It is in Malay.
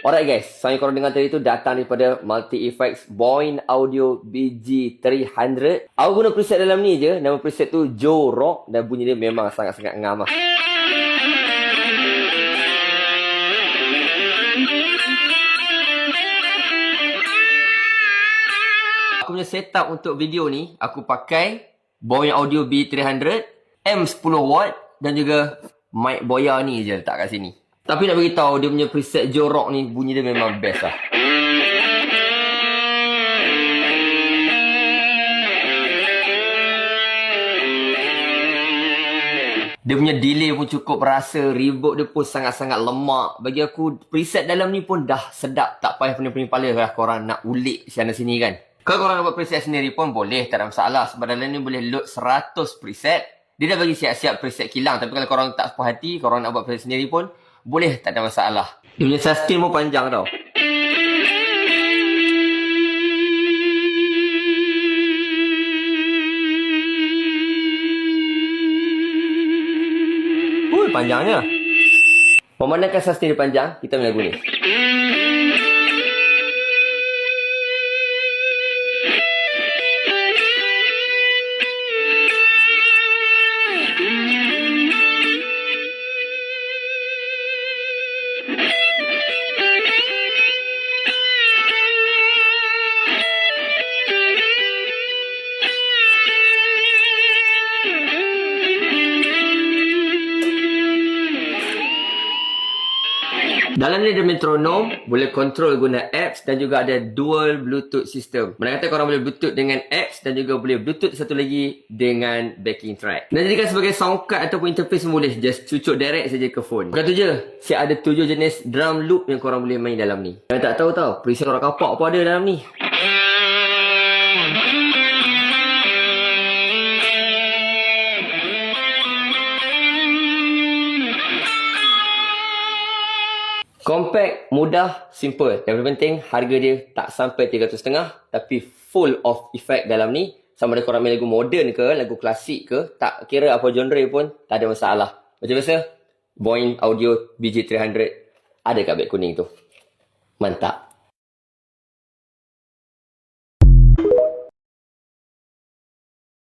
Alright guys, sound yang korang dengar tadi tu datang daripada Multi Effects Boyne Audio BG300. Aku guna preset dalam ni je. Nama preset tu Joe Rock dan bunyi dia memang sangat-sangat ngam lah. Aku punya setup untuk video ni, aku pakai Boyne Audio B300, M10W dan juga mic Boya ni je letak kat sini. Tapi nak beritahu dia punya preset Joe Rock ni bunyi dia memang best lah. Dia punya delay pun cukup rasa, reverb dia pun sangat-sangat lemak. Bagi aku preset dalam ni pun dah sedap, tak payah pening-pening kepala lah korang nak ulik sana sini kan. Kalau korang nak buat preset sendiri pun boleh, tak ada masalah. Sebab dalam ni boleh load 100 preset. Dia dah bagi siap-siap preset kilang. Tapi kalau korang tak puas hati, korang nak buat preset sendiri pun boleh, tak ada masalah. Dia punya sustain pun panjang tau. Panjangnya. Memandangkan sustain dia panjang, kita main lagu ni. Dalam ni ada metronom, boleh control guna apps dan juga ada dual Bluetooth system. Mana kata korang boleh Bluetooth dengan apps dan juga boleh Bluetooth satu lagi dengan backing track. Dan jadikan sebagai sound card ataupun interface boleh just cucuk direct saja ke phone. Bukan tu je, siap ada 7 jenis drum loop yang korang boleh main dalam ni. Yang tak tahu tau, preset orang kapak pun ada dalam ni. Compact, mudah, simple. Yang paling penting, harga dia tak sampai 300.5 tapi full of effect dalam ni. Sama ada korang main lagu modern ke, lagu klasik ke, tak kira apa genre pun, tak ada masalah. Macam biasa, Boyne Audio BG300 ada kat beg kuning tu. Mantap.